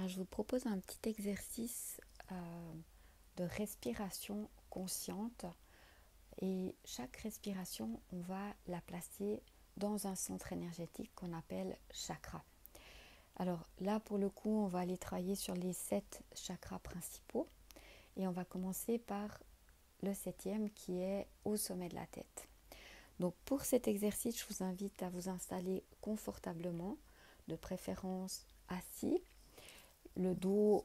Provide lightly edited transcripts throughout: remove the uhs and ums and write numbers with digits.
je vous propose un petit exercice de respiration consciente. Et chaque respiration, on va la placer dans un centre énergétique qu'on appelle chakra. Alors là, pour le coup, on va aller travailler sur les 7 chakras principaux. Et on va commencer par le 7e qui est au sommet de la tête. Donc pour cet exercice, je vous invite à vous installer confortablement, de préférence assis, le dos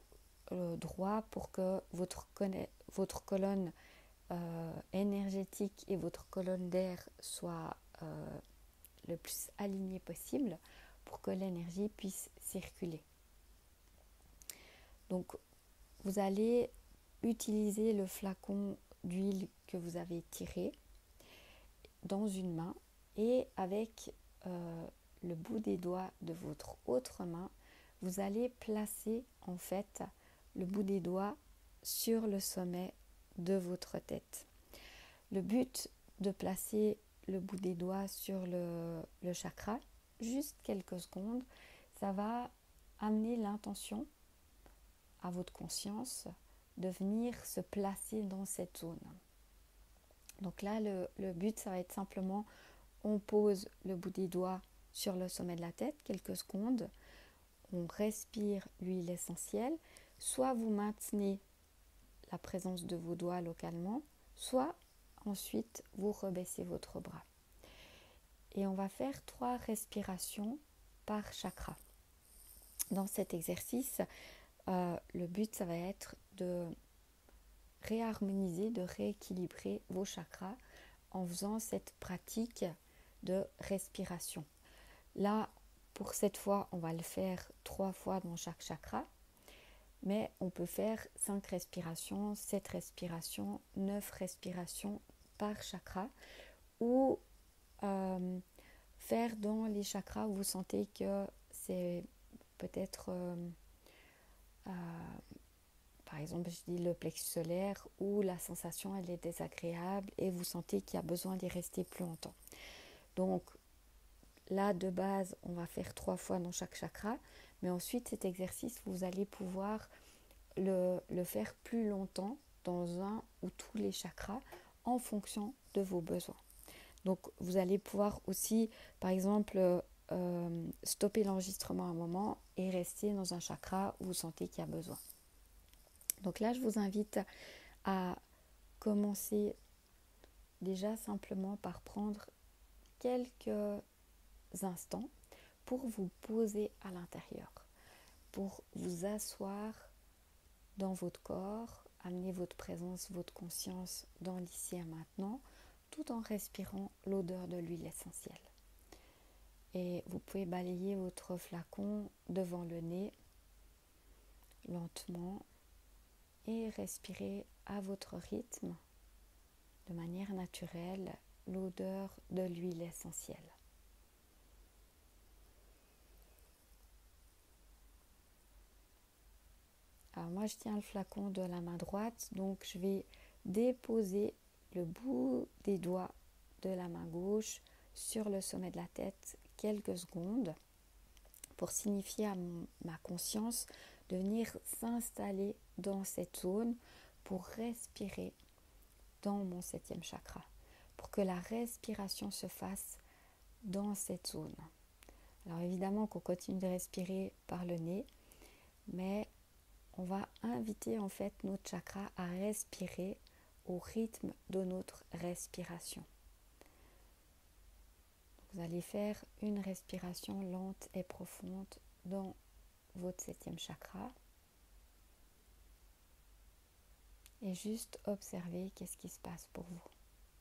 droit pour que votre colonne énergétique et votre colonne d'air soient le plus alignées possible pour que l'énergie puisse circuler. Donc vous allez utiliser le flacon d'huile que vous avez tiré dans une main et avec le bout des doigts de votre autre main, vous allez placer en fait le bout des doigts sur le sommet de votre tête. Le but de placer le bout des doigts sur le chakra, juste quelques secondes, ça va amener l'intention à votre conscience de venir se placer dans cette zone. Donc là, le but, ça va être simplement, on pose le bout des doigts sur le sommet de la tête, quelques secondes, on respire l'huile essentielle, soit vous maintenez la présence de vos doigts localement, soit ensuite vous rebaissez votre bras. Et on va faire 3 respirations par chakra. Dans cet exercice, le but, ça va être de réharmoniser, de rééquilibrer vos chakras en faisant cette pratique de respiration. Là, pour cette fois, on va le faire 3 fois dans chaque chakra, mais on peut faire 5 respirations, 7 respirations, 9 respirations par chakra, ou faire dans les chakras où vous sentez que c'est peut-être par exemple, je dis le plexus solaire où la sensation elle est désagréable et vous sentez qu'il y a besoin d'y rester plus longtemps. Donc là, de base, on va faire 3 fois dans chaque chakra, mais ensuite cet exercice, vous allez pouvoir le faire plus longtemps dans un ou tous les chakras en fonction de vos besoins. Donc vous allez pouvoir aussi, par exemple, stopper l'enregistrement un moment et rester dans un chakra où vous sentez qu'il y a besoin. Donc là, je vous invite à commencer déjà simplement par prendre quelques instants pour vous poser à l'intérieur, pour vous asseoir dans votre corps, amener votre présence, votre conscience dans l'ici et maintenant, tout en respirant l'odeur de l'huile essentielle. Et vous pouvez balayer votre flacon devant le nez, lentement, et respirer à votre rythme, de manière naturelle, l'odeur de l'huile essentielle. Alors moi, je tiens le flacon de la main droite, donc je vais déposer le bout des doigts de la main gauche sur le sommet de la tête quelques secondes pour signifier à ma conscience de venir s'installer dans cette zone pour respirer dans mon 7e chakra, pour que la respiration se fasse dans cette zone. Alors évidemment qu'on continue de respirer par le nez, mais on va inviter en fait notre chakra à respirer au rythme de notre respiration. Vous allez faire une respiration lente et profonde dans votre 7e chakra et juste observer qu'est-ce qui se passe pour vous.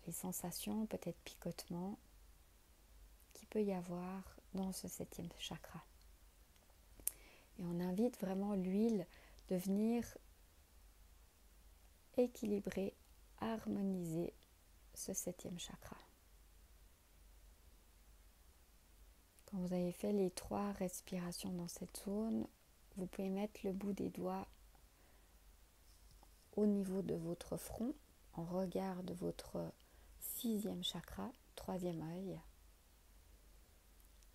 Les sensations, peut-être picotement, qu'il peut y avoir dans ce 7e chakra. Et on invite vraiment l'huile de venir équilibrer, harmoniser ce 7e chakra. Quand vous avez fait les 3 respirations dans cette zone, vous pouvez mettre le bout des doigts au niveau de votre front, en regard de votre 6e chakra, 3e œil.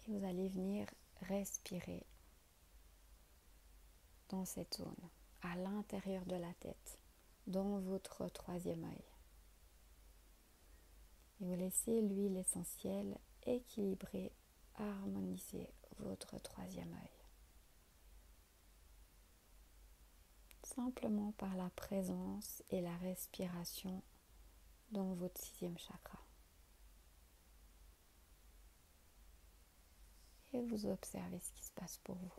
Et vous allez venir respirer dans cette zone, à l'intérieur de la tête, dans votre troisième œil. Et vous laissez l'huile essentielle équilibrer, harmoniser votre troisième œil. Simplement par la présence et la respiration dans votre sixième chakra. Et vous observez ce qui se passe pour vous.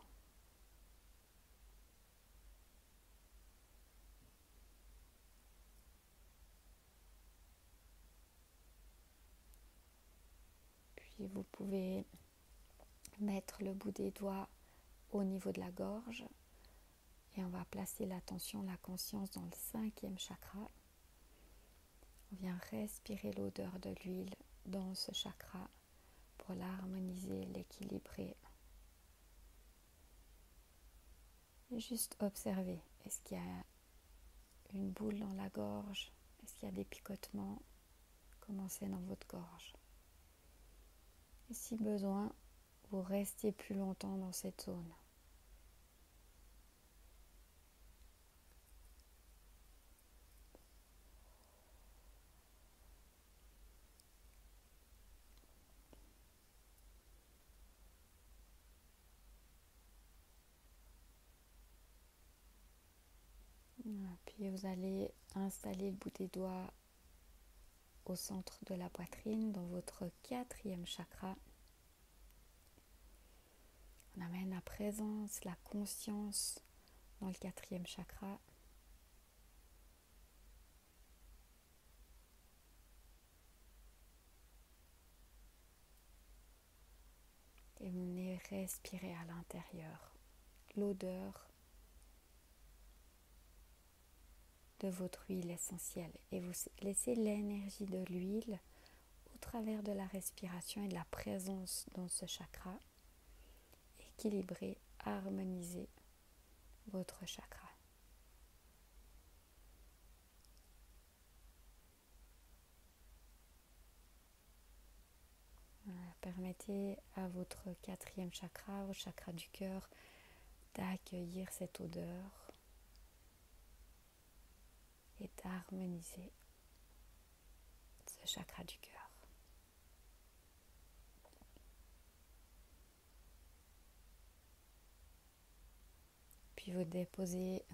Puis vous pouvez mettre le bout des doigts au niveau de la gorge et on va placer l'attention, la conscience dans le cinquième chakra. On vient respirer l'odeur de l'huile dans ce chakra pour l'harmoniser, l'équilibrer. Et juste observer, est-ce qu'il y a une boule dans la gorge? Est-ce qu'il y a des picotements? Comment c'est dans votre gorge? Et si besoin, vous restez plus longtemps dans cette zone. Puis vous allez installer le bout des doigts au centre de la poitrine, dans votre quatrième chakra. On amène la présence, la conscience dans le quatrième chakra. Et vous venez respirer à l'intérieur l'odeur de votre huile essentielle. Et vous laissez l'énergie de l'huile au travers de la respiration et de la présence dans ce chakra équilibrer, harmoniser votre chakra. Permettez à votre quatrième chakra, au chakra du cœur, d'accueillir cette odeur et d'harmoniser ce chakra du cœur. Puis vous déposez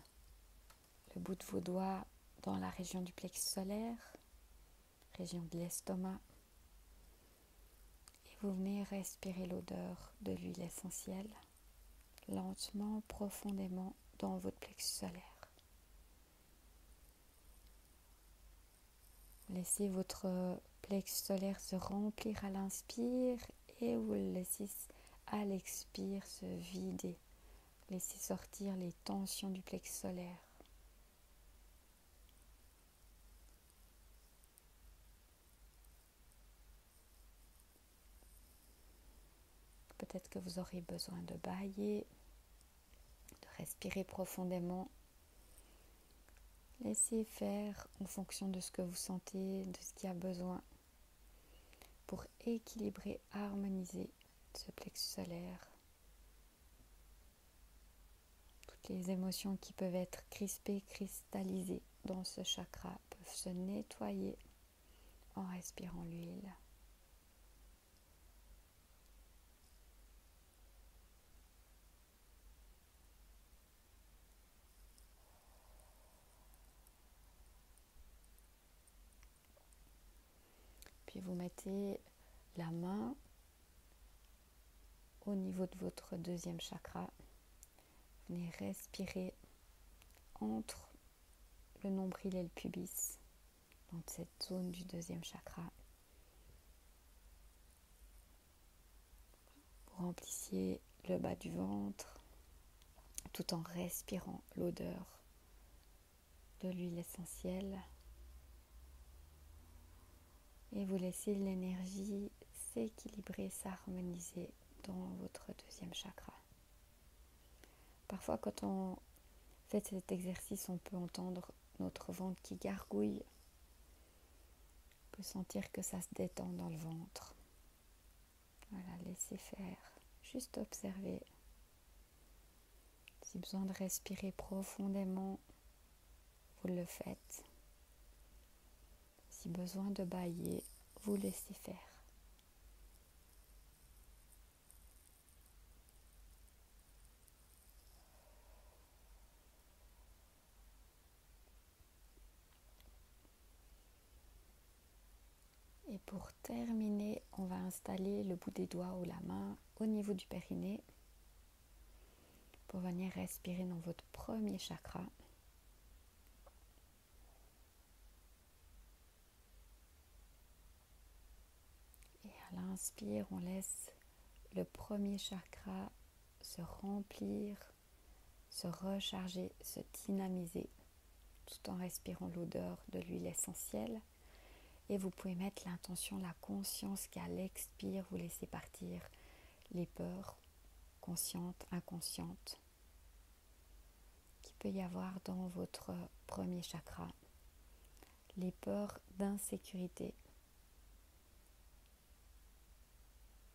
le bout de vos doigts dans la région du plexus solaire, région de l'estomac. Et vous venez respirer l'odeur de l'huile essentielle, lentement, profondément dans votre plexus solaire. Laissez votre plexus solaire se remplir à l'inspire et vous le laissez à l'expire se vider. Laissez sortir les tensions du plexus solaire. Peut-être que vous aurez besoin de bâiller, de respirer profondément. Laissez faire en fonction de ce que vous sentez, de ce qu'il y a besoin pour équilibrer, harmoniser ce plexus solaire. Toutes les émotions qui peuvent être crispées, cristallisées dans ce chakra peuvent se nettoyer en respirant l'huile. Puis vous mettez la main au niveau de votre deuxième chakra. Venez respirer entre le nombril et le pubis, dans cette zone du deuxième chakra. Vous remplissiez le bas du ventre tout en respirant l'odeur de l'huile essentielle. Et vous laissez l'énergie s'équilibrer, s'harmoniser dans votre deuxième chakra. Parfois, quand on fait cet exercice, on peut entendre notre ventre qui gargouille. On peut sentir que ça se détend dans le ventre. Voilà, laissez faire. Juste observer Si besoin de respirer profondément, vous le faites. Si besoin de bâiller, vous laissez faire. Et pour terminer, on va installer le bout des doigts ou la main au niveau du périnée pour venir respirer dans votre premier chakra. Et à l'inspire, on laisse le premier chakra se remplir, se recharger, se dynamiser, tout en respirant l'odeur de l'huile essentielle. Et vous pouvez mettre l'intention, la conscience qu'à l'expire, vous laissez partir les peurs conscientes, inconscientes, qu'il peut y avoir dans votre premier chakra. Les peurs d'insécurité,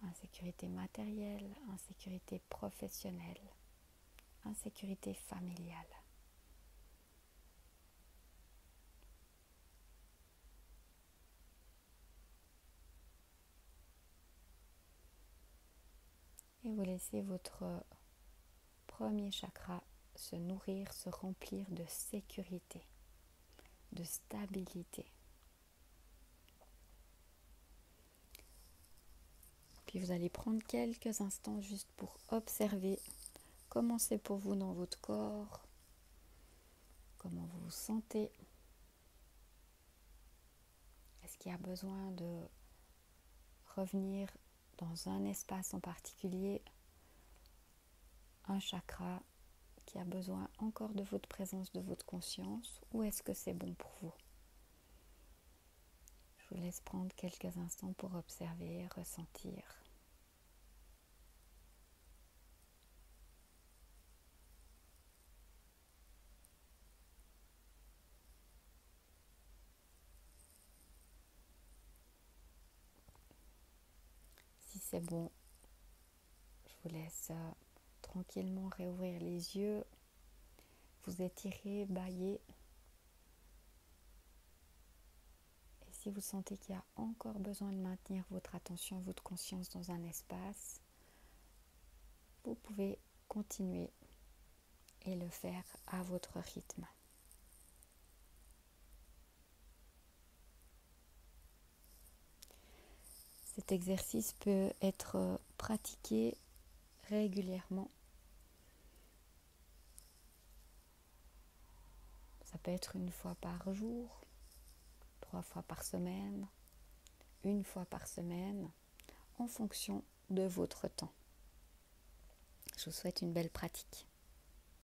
insécurité matérielle, insécurité professionnelle, insécurité familiale. Et vous laissez votre premier chakra se nourrir, se remplir de sécurité, de stabilité. Puis vous allez prendre quelques instants juste pour observer comment c'est pour vous dans votre corps, comment vous vous sentez. Est-ce qu'il y a besoin de revenir dans un espace en particulier, un chakra qui a besoin encore de votre présence, de votre conscience, ou est-ce que c'est bon pour vous? Je vous laisse prendre quelques instants pour observer, ressentir. Si c'est bon, je vous laisse tranquillement réouvrir les yeux, vous étirer, bâiller. Et si vous sentez qu'il y a encore besoin de maintenir votre attention, votre conscience dans un espace, vous pouvez continuer et le faire à votre rythme. Cet exercice peut être pratiqué régulièrement. Ça peut être une fois par jour, 3 fois par semaine, une fois par semaine, en fonction de votre temps. Je vous souhaite une belle pratique.